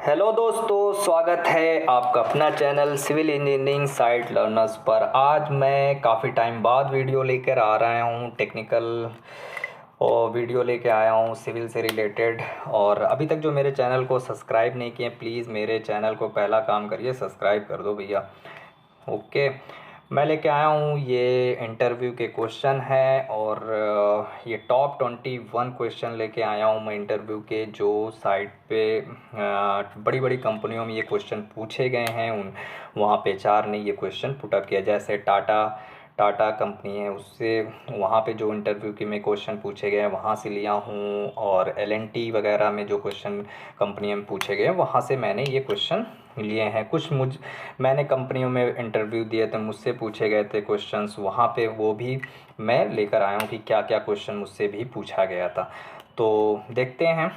Hello दोस्तों, स्वागत है आपका अपना channel civil engineering site learners पर। आज मैं काफ़ी टाइम बाद वीडियो लेकर आ रहा हूँ, टेक्निकल और वीडियो लेके आया हूँ सिविल से रिलेटेड। और अभी तक जो मेरे चैनल को सब्सक्राइब नहीं किए, प्लीज़ मेरे चैनल को पहला काम करिए, सब्सक्राइब कर दो भैया। ओके, मैं लेके आया हूँ ये इंटरव्यू के क्वेश्चन है और ये टॉप 21 क्वेश्चन लेके आया हूँ मैं इंटरव्यू के, जो साइट पे बड़ी बड़ी कंपनियों में ये क्वेश्चन पूछे गए हैं। वहाँ पे एचआर ने ये क्वेश्चन पुटअप किया। जैसे टाटा कंपनी है, उससे वहाँ पे जो इंटरव्यू के में क्वेश्चन पूछे गए हैं वहाँ से लिया हूँ। और एल&टी वगैरह में जो क्वेश्चन कंपनी में पूछे गए हैं वहाँ से मैंने ये क्वेश्चन लिए हैं। कुछ मैंने कंपनियों में इंटरव्यू दिए थे, मुझसे पूछे गए थे क्वेश्चंस, वहाँ पे वो भी मैं लेकर आया हूँ कि क्या क्या क्वेश्चन मुझसे भी पूछा गया था। तो देखते हैं।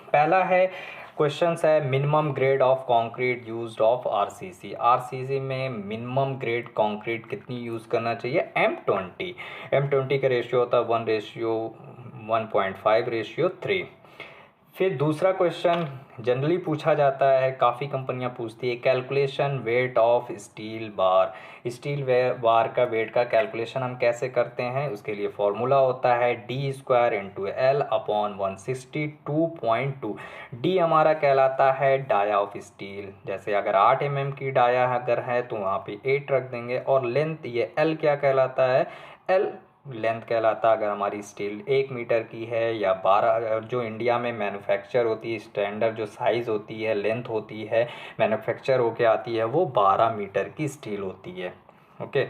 पहला है क्वेश्चंस है, minimum grade of concrete used of RCC. RCC में मिनिमम ग्रेड कंक्रीट कितनी यूज़ करना चाहिए? M20 का रेशियो होता है 1:1.5:3। फिर दूसरा क्वेश्चन जनरली पूछा जाता है, काफ़ी कंपनियां पूछती है, calculation wait of steel bar. Steel bar का वेट का कैलकुलेशन हम कैसे करते हैं? उसके लिए फॉर्मूला होता है D² × L/162.2। डी हमारा कहलाता है डाया ऑफ स्टील। जैसे अगर 8 mm की डाया अगर है तो वहाँ पे 8 रख देंगे। और लेंथ, ये L क्या कहलाता है? L लेंथ कहलाता है अगर हमारी स्टील 1 मीटर की है या 12, जो इंडिया में मैन्युफैक्चर होती है, स्टैंडर्ड जो साइज़ होती है, लेंथ होती है, मैन्युफैक्चर होके आती है, वो 12 मीटर की स्टील होती है। ओके।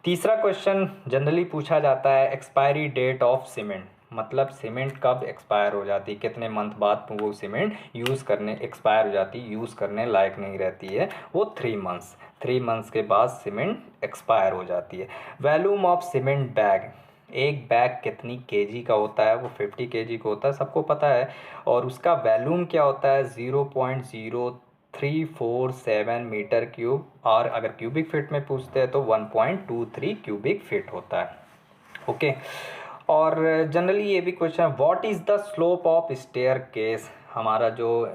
तीसरा क्वेश्चन जनरली पूछा जाता है, एक्सपायरी डेट ऑफ सीमेंट। मतलब सीमेंट कब एक्सपायर हो जाती है, कितने मंथ बाद वो सीमेंट यूज़ करने एक्सपायर हो जाती है, यूज़ करने लायक नहीं रहती है। वो 3 मंथ्स के बाद सीमेंट एक्सपायर हो जाती है। वॉल्यूम ऑफ सीमेंट बैग, एक बैग कितनी केजी का होता है? वो 50 केजी का होता है, सबको पता है। और उसका वॉल्यूम क्या होता है? 0.0347 मीटर क्यूब। और अगर क्यूबिक फिट में पूछते हैं तो 1.23 क्यूबिक फिट होता है। ओके। और जनरली ये भी question, what is the slope of staircase. हमारा जो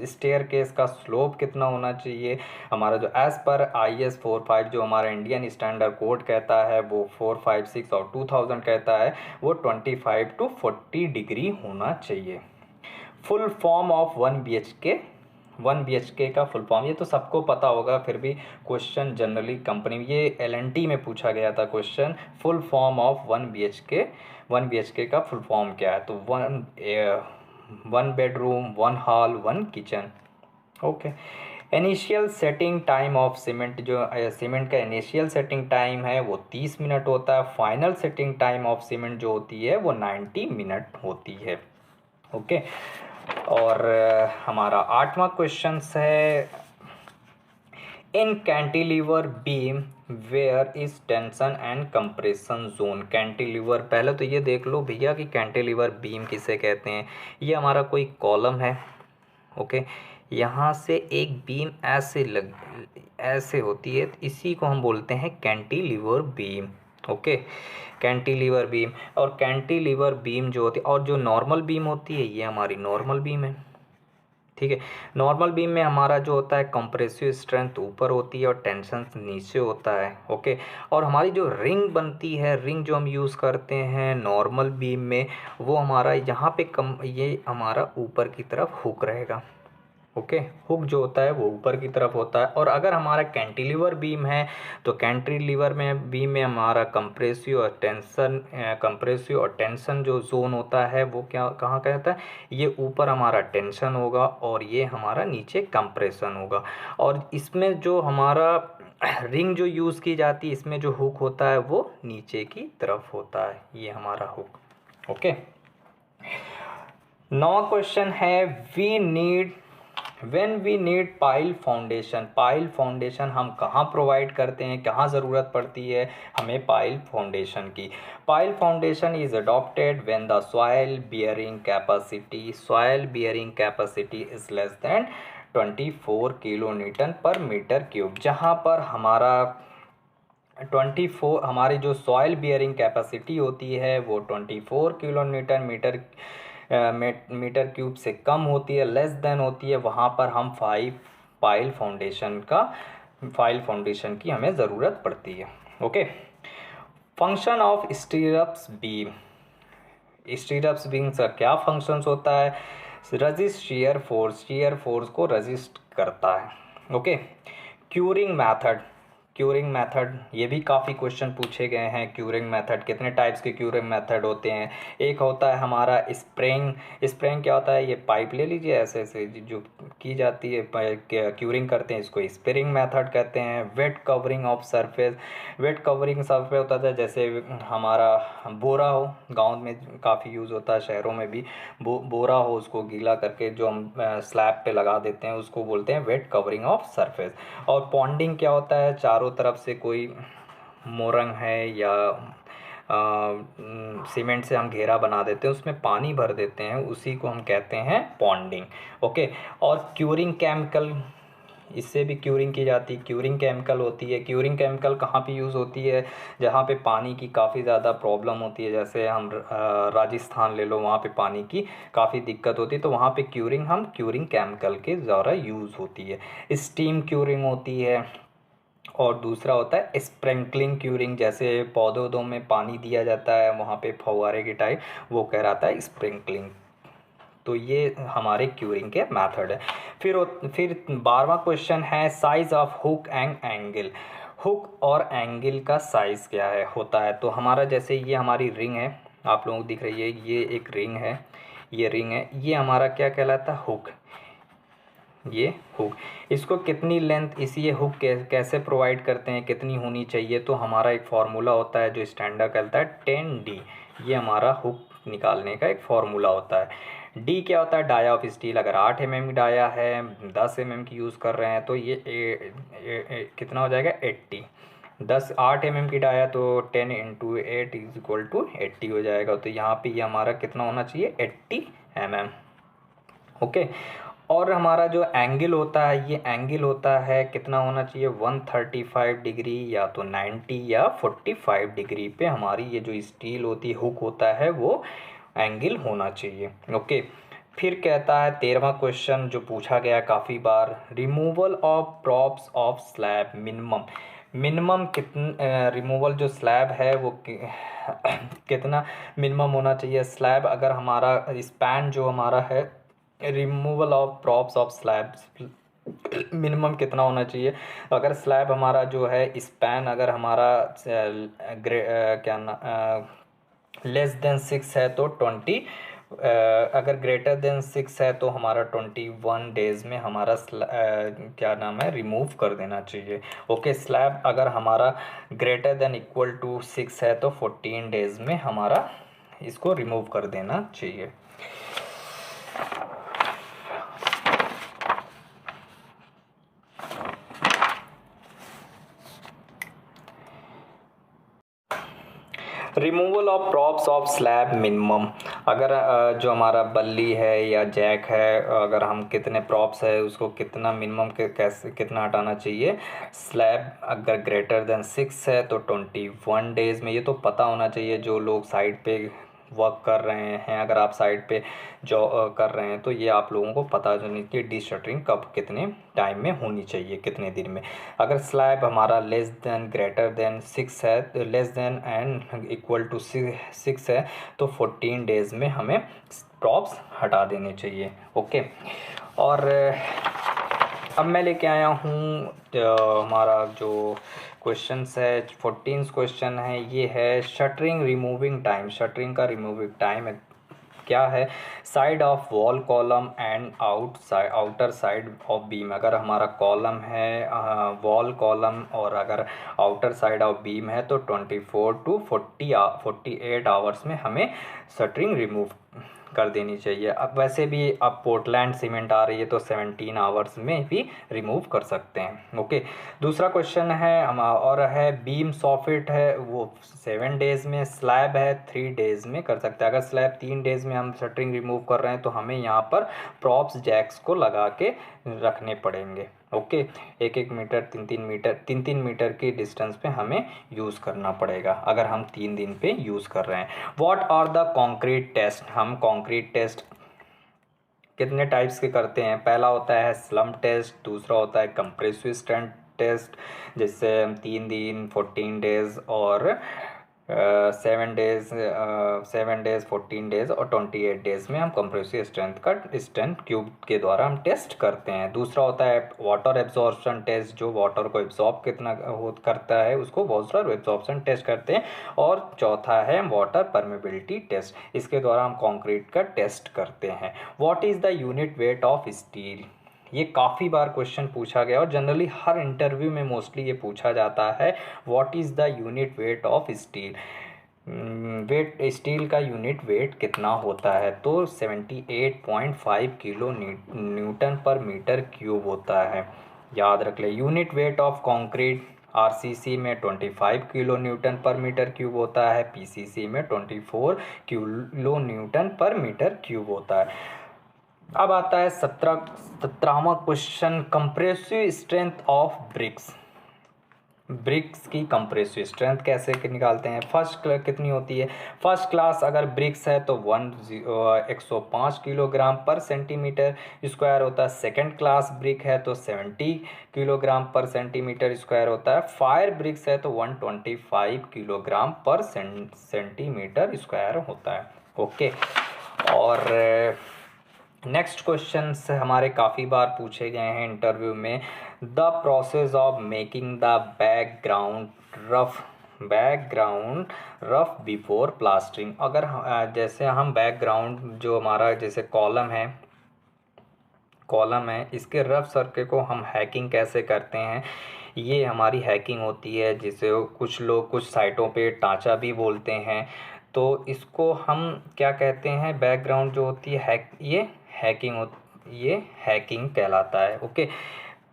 स्टेयर केस का स्लोप कितना होना चाहिए? हमारा जो एज़ पर IS 45 जो हमारा इंडियन स्टैंडर्ड कोड कहता है, वो 456 और 2000 कहता है, वो 25 to 40 डिग्री होना चाहिए। फुल फॉर्म ऑफ 1 BHK का फुल फॉर्म, ये तो सबको पता होगा, फिर भी क्वेश्चन जनरली कंपनी, ये L&T में पूछा गया था question, full form of 1 BHK का फुल फॉर्म क्या है? तो 1 bedroom, 1 hall, 1 kitchen. Okay. Initial setting time of cement, जो सीमेंट का इनिशियल सेटिंग टाइम है वो 30 मिनट होता है। Final setting time of cement जो होती है वो 90 मिनट होती है। ओके। और हमारा 8वां क्वेश्चन है, in cantilever beam where is tension and compression zone. Cantilever, पहले तो ये देख लो भैया कि कैंटिलीवर बीम किसे कहते हैं। ये हमारा कोई कॉलम है, ओके, यहाँ से एक बीम ऐसे होती है, इसी को हम बोलते हैं cantilever beam. Okay, cantilever beam. और कैंटिलीवर बीम जो होती है, और जो नॉर्मल बीम होती है, ये हमारी नॉर्मल बीम है। ठीक है। नॉर्मल बीम में हमारा जो होता है कंप्रेसिव स्ट्रेंथ ऊपर होती है और टेंशन नीचे होता है। ओके। और हमारी जो रिंग बनती है, रिंग जो हम यूज़ करते हैं नॉर्मल बीम में, वो हमारा यहाँ पे ये हमारा ऊपर की तरफ हुक रहेगा। ओके, हुक जो होता है वो ऊपर की तरफ होता है। और अगर हमारा कैंटिलीवर बीम है तो कैंटिलीवर में बीम में हमारा कंप्रेसिव और टेंशन जो जोन होता है वो कहाँ कहता है? ये ऊपर हमारा टेंशन होगा और ये हमारा नीचे कंप्रेशन होगा। और इसमें जो हमारा रिंग जो यूज़ की जाती है, इसमें जो हुक होता है वो नीचे की तरफ होता है, ये हमारा हुक। ओके। 9वां क्वेश्चन है, when we need pile foundation. Pile foundation हम कहाँ प्रोवाइड करते हैं, कहाँ ज़रूरत पड़ती है हमें पाइल फाउंडेशन की? Pile foundation is adopted when the soil bearing capacity is less than 24 kilo newton पर मीटर क्यूब। जहाँ पर हमारा 24 हमारी जो सॉइल बियरिंग कैपेसिटी होती है वो 24 kilo newton metre metre cube से कम होती है, लेस देन होती है, वहाँ पर हम फाइल फाउंडेशन की हमें ज़रूरत पड़ती है। Okay, function of स्टीरअप्स beam. स्टीरअप्स beam का क्या फंक्शंस होता है? रजिस्ट शीयर फोर्स को रजिस्ट करता है। ओके, क्यूरिंग मेथड ये भी काफ़ी क्वेश्चन पूछे गए हैं। क्यूरिंग मेथड, कितने टाइप्स के क्यूरिंग मेथड होते हैं? एक होता है हमारा स्प्रेइंग क्या होता है? ये पाइप ले लीजिए, ऐसे ऐसे जो की जाती है, क्यूरिंग करते हैं, इसको स्प्रेइंग मेथड कहते हैं। वेट कवरिंग सरफेस होता है, जैसे हमारा बोरा हो, गाँव में काफ़ी यूज़ होता है, शहरों में भी बोरा हो, उसको गीला करके जो हम स्लैब पे लगा देते हैं, उसको बोलते हैं वेट कवरिंग ऑफ सरफेस। और पॉन्डिंग क्या होता है? चारों तरफ से कोई मोरंग है या सीमेंट से हम घेरा बना देते हैं, उसमें पानी भर देते हैं, उसी को हम कहते हैं पॉन्डिंग। ओके, और क्यूरिंग केमिकल, इससे भी क्यूरिंग की जाती है, क्यूरिंग केमिकल होती है। क्यूरिंग केमिकल कहाँ पे यूज़ होती है? जहाँ पे पानी की काफ़ी ज़्यादा प्रॉब्लम होती है, जैसे हम राजस्थान ले लो, वहाँ पे पानी की काफ़ी दिक्कत होती है, तो वहाँ पे क्यूरिंग केमिकल के द्वारा यूज़ होती है। स्टीम क्यूरिंग होती है, और दूसरा होता है स्प्रिंकलिंग क्यूरिंग, जैसे पौधों में पानी दिया जाता है, वहाँ पे फव्वारे की टाइप, वो कहलाता है स्प्रिंकलिंग। तो ये हमारे क्यूरिंग के मेथड है। फिर 12वां क्वेश्चन है size of hook and angle. Hook और एंगल का साइज़ क्या है होता है? तो हमारा जैसे ये हमारी रिंग है, आप लोगों को दिख रही है, ये एक रिंग है, ये हमारा क्या कहलाता है? हुक। ये हुक, इसको कितनी लेंथ, ये हुक कैसे प्रोवाइड करते हैं, कितनी होनी चाहिए? तो हमारा एक फार्मूला होता है जो स्टैंडर्ड कहता है 10D। ये हमारा हुक निकालने का एक फार्मूला होता है। डी क्या होता है? Dia of steel. अगर 8 mm की डाया है, 10 mm की यूज़ कर रहे हैं, तो ये कितना हो जाएगा? 80। 8 mm की डाया तो 10 × 8 = 80 हो जाएगा। तो यहाँ पे ये हमारा कितना होना चाहिए? 80 mm। ओके, और हमारा जो एंगल होता है, ये एंगल होता है कितना होना चाहिए? 135 डिग्री, या तो 90 या 45 डिग्री पे हमारी ये जो स्टील होती है, हुक होता है, वो एंगल होना चाहिए। ओके, फिर कहता है 13वां क्वेश्चन जो पूछा गया काफ़ी बार, removal of props of slab minimum removal जो स्लैब है वो कितना मिनिमम होना चाहिए? स्लैब अगर हमारा स्पैन जो हमारा है, removal of props of slabs minimum कितना होना चाहिए? अगर स्लैब हमारा जो है स्पैन अगर हमारा लेस देन 6 है तो 20, अगर ग्रेटर देन 6 है तो हमारा 21 डेज़ में हमारा क्या नाम है, रिमूव कर देना चाहिए। ओके, स्लैब अगर हमारा ग्रेटर देन इक्वल टू 6 है तो 14 डेज़ में हमारा इसको रिमूव कर देना चाहिए। Removal of props of slab minimum, अगर जो हमारा बल्ली है या जैक है, अगर हम कितने प्रॉप्स है उसको कितना मिनिमम कैसे कितना हटाना चाहिए? स्लैब अगर ग्रेटर देन 6 है तो 21 डेज़ में। ये तो पता होना चाहिए जो लोग साइड पे वर्क कर रहे हैं, अगर आप साइड पे जो कर रहे हैं तो ये आप लोगों को पता होनी चाहिए डिशटरिंग कब कितने टाइम में होनी चाहिए, कितने दिन में। अगर स्लैब हमारा लेस देन ग्रेटर देन 6 है, less than and equal to 6 है तो 14 डेज़ में हमें प्रॉप्स हटा देने चाहिए। ओके, और अब मैं लेके आया हूँ हमारा जो क्वेश्चंस है, 14th क्वेश्चन है, ये है शटरिंग रिमूविंग टाइम। शटरिंग का रिमूविंग टाइम क्या है? Side of wall column and outer side of beam. अगर हमारा कॉलम है वॉल कॉलम और अगर आउटर साइड ऑफ बीम है तो 24 to 48 आवर्स में हमें शटरिंग रिमूव कर देनी चाहिए। अब वैसे भी अब पोर्टलैंड सीमेंट आ रही है तो 17 आवर्स में भी रिमूव कर सकते हैं। ओके, दूसरा क्वेश्चन है और है बीम सॉफिट है वो 7 डेज़ में, स्लैब है 3 डेज़ में कर सकते हैं। अगर स्लैब 3 डेज़ में हम शटरिंग रिमूव कर रहे हैं तो हमें यहाँ पर प्रॉप्स जैक्स को लगा के रखने पड़ेंगे। ओके, 1-1 मीटर, 3-3 मीटर की डिस्टेंस पे हमें यूज़ करना पड़ेगा अगर हम 3 दिन पे यूज़ कर रहे हैं। What are the concrete test, हम कॉन्क्रीट टेस्ट कितने टाइप्स के करते हैं। पहला होता है स्लम्प टेस्ट, दूसरा होता है कंप्रेसिव स्ट्रेंथ टेस्ट, जिससे हम 3 दिन 14 डेज़ और 7 डेज़ 14 डेज़ और 28 डेज़ में हम कंप्रेसिव स्ट्रेंथ क्यूब के द्वारा हम टेस्ट करते हैं। दूसरा होता है वाटर एब्जॉर्प्शन टेस्ट, जो वाटर को एब्जॉर्ब कितना करता है उसको वाटर एब्जॉर्प्शन टेस्ट करते हैं। और चौथा है वाटर परमेबिलिटी टेस्ट, इसके द्वारा हम कंक्रीट का टेस्ट करते हैं। What is the unit weight of steel, ये काफ़ी बार क्वेश्चन पूछा गया और जनरली हर इंटरव्यू में मोस्टली ये पूछा जाता है। What is the unit weight of steel, weight steel का यूनिट वेट कितना होता है, तो 78.5 किलो न्यूटन पर मीटर क्यूब होता है, याद रख ले। Unit weight of concrete RCC में 25 किलो न्यूटन पर मीटर क्यूब होता है, पीसीसी में 24 किलो न्यूटन पर मीटर क्यूब होता है। अब आता है 17वां question, compressive strength of bricks. Bricks की कंप्रेसिव स्ट्रेंथ कैसे निकालते हैं। फर्स्ट कितनी होती है, फर्स्ट क्लास अगर ब्रिक्स है तो 105 किलोग्राम पर सेंटीमीटर स्क्वायर होता है। सेकंड क्लास ब्रिक है तो 70 किलोग्राम पर सेंटीमीटर स्क्वायर होता है। फायर ब्रिक्स है तो 125 किलोग्राम पर सेंटीमीटर स्क्वायर होता है। ओके, और नेक्स्ट क्वेश्चन से हमारे काफ़ी बार पूछे गए हैं इंटरव्यू में। The process of making the background rough before plastering, अगर जैसे हम बैकग्राउंड जो हमारा जैसे कॉलम है इसके रफ सर्फेस को हम हैकिंग कैसे करते हैं, ये हमारी हैकिंग होती है, जिसे कुछ लोग कुछ साइटों पे टांचा भी बोलते हैं। तो इसको हम क्या कहते हैं, बैकग्राउंड जो होती है ये हैकिंग कहलाता है। ओके,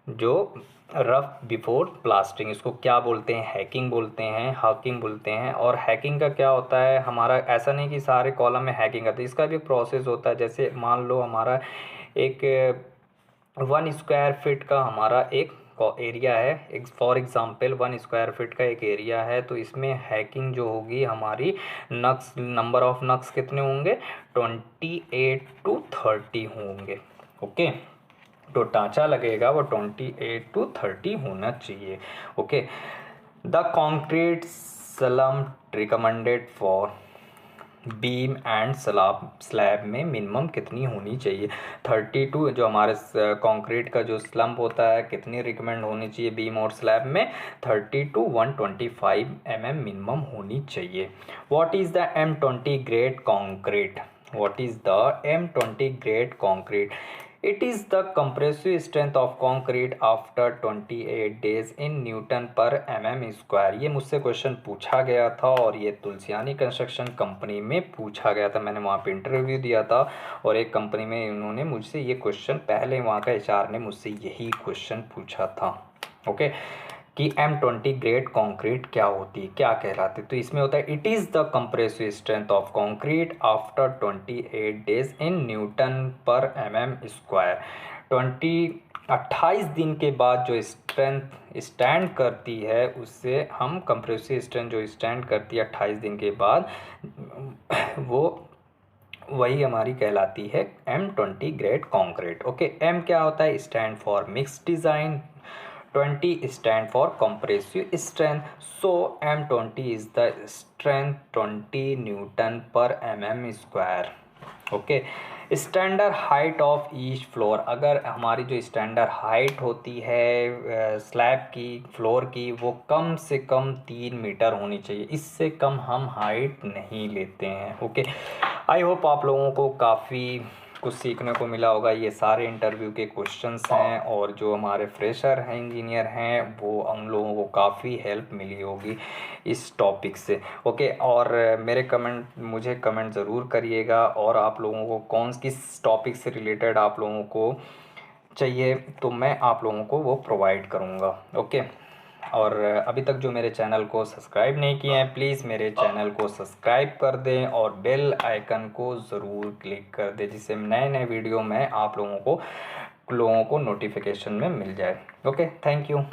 जो रफ बिफोर प्लास्टरिंग इसको क्या बोलते हैं, हैकिंग बोलते हैं। और हैकिंग का क्या होता है, हमारा ऐसा नहीं कि सारे कॉलम में हैकिंग करते, इसका भी प्रोसेस होता है। जैसे मान लो हमारा एक 1 स्क्वायर फीट का हमारा एक एरिया है, फॉर एग्जांपल 1 स्क्वायर फीट का एक एरिया है, तो इसमें हैकिंग जो होगी हमारी नंबर ऑफ नक्स कितने होंगे, 28 to 30 होंगे। ओके, तो टांचा लगेगा वो 28 to 30 होना चाहिए। Okay, the concrete slump recommended for beam and slab में मिनिमम कितनी होनी चाहिए। 32 जो हमारे कंक्रीट का जो स्लम्प होता है कितनी रिकमेंड होनी चाहिए बीम और स्लैब में, 30 to 125 mm मिनिमम होनी चाहिए। What is the M20 grade concrete, It is the compressive strength of concrete after 28 days in Newton per mm square। ये मुझसे क्वेश्चन पूछा गया था और ये तुलसियानी कंस्ट्रक्शन कंपनी में पूछा गया था। मैंने वहाँ पे इंटरव्यू दिया था और एक कंपनी में उन्होंने मुझसे ये क्वेश्चन, पहले वहाँ का HR ने मुझसे यही क्वेश्चन पूछा था। ओके, कि M20 ग्रेड कंक्रीट क्या होती है, क्या कहलाती है। तो इसमें होता है it is the compressive strength of concrete after 28 days in newton पर mm स्क्वायर। 28 दिन के बाद जो स्ट्रेंथ स्टैंड करती है उससे हम कंप्रेसिव स्ट्रेंथ जो स्टैंड करती है 28 दिन के बाद, वो वही हमारी कहलाती है M20 grade concrete. Okay, M क्या होता है, stand for mix design, 20 stand for compressive strength, so M20 is the strength 20 Newton per mm square। Okay, standard height of each floor, अगर हमारी जो स्टैंडर्ड हाइट होती है स्लैब की, floor की, वो कम से कम 3 मीटर होनी चाहिए, इससे कम हम हाइट नहीं लेते हैं। ओके, आई होप आप लोगों को काफ़ी कुछ सीखने को मिला होगा। ये सारे इंटरव्यू के क्वेश्चंस हैं और जो हमारे फ्रेशर हैं, इंजीनियर हैं, वो उन लोगों को काफ़ी हेल्प मिली होगी इस टॉपिक से। ओके, और मुझे कमेंट ज़रूर करिएगा, और आप लोगों को किस टॉपिक से रिलेटेड आप लोगों को चाहिए तो मैं आप लोगों को वो प्रोवाइड करूँगा। ओके, और अभी तक जो मेरे चैनल को सब्सक्राइब नहीं किए हैं प्लीज़ मेरे चैनल को सब्सक्राइब कर दें और बेल आइकन को ज़रूर क्लिक कर दें, जिससे नए वीडियो मैं आप लोगों को लोगों को नोटिफिकेशन में मिल जाए। Okay, thank you.